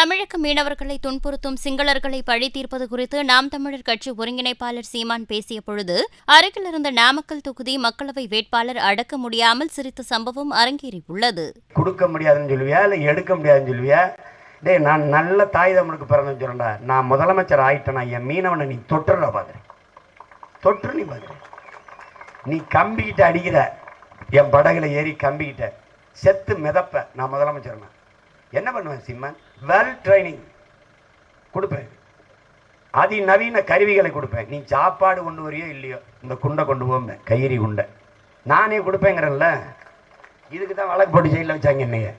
தமிழக மீனவர்களை துன்புறுத்தும் சிங்களர்களை பழி தீர்ப்பது குறித்து நாம் தமிழர் கட்சி ஒருங்கிணைப்பாளர் சீமான் பேசிய பொழுது அருகில் இருந்த நாமக்கல் தொகுதி மக்களவை வேட்பாளர் அடக்க முடியாமல் சிரித்த சம்பவம் அரங்கேறியுள்ளது. கொடுக்க முடியாதுன்னு சொல்லுவியா, இல்லை எடுக்க முடியாதுன்னு சொல்லுவியா? டே, நான் நல்ல தாய் தமிழுக்கு பிறந்தேன்னு சொல்றேன்டா. நான் முதலமைச்சர் ஆயிட்டேனா என் மீனவனை நீ தொட்டுறா பாக்குறேன், தொற்று நீ பாக்குறேன். நீ கம்பிக்கிட்ட அடிக்கிற, என் படகுல ஏறி கம்பிக்கிட்ட செத்து மிதப்ப. நான் முதலமைச்சர் என்ன பண்ணுவேன் சீமான்? வெல் ட்ரைனிங் கொடுப்பேன், அதிநவீன கருவிகளை கொடுப்பேன். நீ சாப்பாடு கொண்டு வரையோ இல்லையோ, இந்த குண்டை கொண்டு போங்க, கயிறி குண்டை நானே கொடுப்பேங்கிறல்ல. இதுக்கு தான் வழக்கு போட்டு ஜெயிலில் வச்சாங்க என்னைய.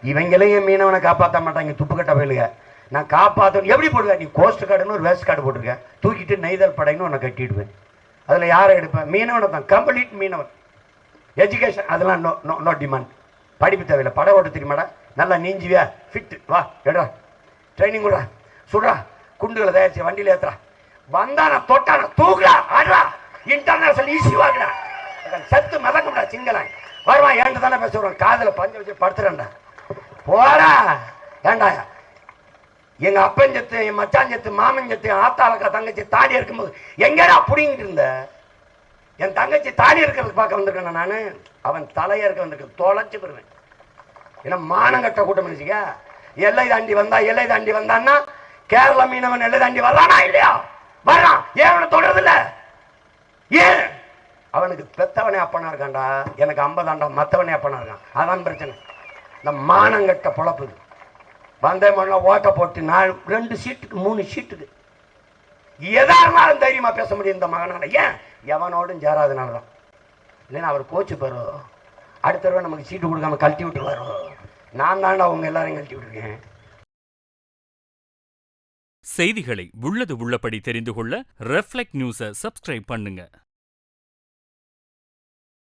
இவங்களையும் மீனவனை காப்பாற்ற மாட்டாங்க, துப்பு கட்ட போயிலுங்க. நான் காப்பாற்றணும் எப்படி போடுவேன்? நீ கோஸ்ட் கார்டுன்னு ஒரு வேஸ்ட் கார்டு போட்டிருக்கேன், தூக்கிட்டு நெய்தல் படைன்னு உன்னை கட்டிடுவேன். அதில் யாரை எடுப்பேன்? மீனவனை தான், கம்ப்ளீட் மீனவன். எஜுகேஷன் அதெல்லாம் நோ நோ நோ டிமாண்ட். படிப்பு தேவையில்லை. படம் ஓட்ட தெரியுமாடா? நல்லா நீஞ்சுவியா? ஃபிட் வா, எடுறா, ட்ரைனிங் விடுறா, சுடுறா, குண்டுகளை தயாரிச்சு வண்டியில் ஏற்றுறா, வந்தானா தொட்டானா தூக்குறா, ஆடுறா, இன்டர்நேஷனல் ஈஸி வாங்குறா, சத்து மதங்கடா சிங்களம் வருவான். ஏன்ட்டு தானே பேசுகிறோம், காதில் பஞ்சு வச்சு படுத்துறேன்டா, போடா. ஏண்டா எங்க அப்பன் சத்து, என் மச்சான் சத்து, மாமன் சத்து, ஆத்தாளக்கா தங்கச்சி தாடி இருக்கும்போது எங்கடா புடிங்கிட்டு இருந்த? என் தங்கச்சி தாடி இருக்கிறதுக்கு பார்க்க வந்திருக்கேன் நான். அவன் தலையா இருக்க வந்திருக்கேன், தொலைச்சு போடுவேன். ஏன்னா மானங்கட்ட கூட்டம் நினைச்சிக்க. எல்லை தாண்டி வந்தான்னா கேரள மீனவன் எல்லை தாண்டி வர்றானா இல்லையா? வர்றான். ஏன் அவனை தொடர்றது இல்ல? ஏன்? அவனுக்கு பெத்தவனே அப்பனா இருக்கான்டா, எனக்கு 50 மத்தவனே அப்பனா இருக்கான். அதான் பிரச்சனை. இந்த மானங்கட்ட பொழப்பு. வந்தே மண்ண ஓட்ட போட்டு 2 சீட்டுக்கு 3 சீட்டுக்கு எதா இருந்தாலும் தைரியமா பேச முடியும் இந்த மகனால. ஏன்? எவனோடும் சேராதனாலதான். இல்லைன்னா அவர் கோச்சு பெறும், அடுத்த தடவை நமக்கு சீட்டு கொடுக்காம கழட்டி விட்டு வரும். நான் தாண்டா அவங்க எல்லாரையும் கழட்டி விட்டுருக்கேன். செய்திகளை உள்ளது உள்ளபடி தெரிந்து கொள்ள ரெஃப்ளெக்ட் நியூஸை சப்ஸ்கிரைப் பண்ணுங்க.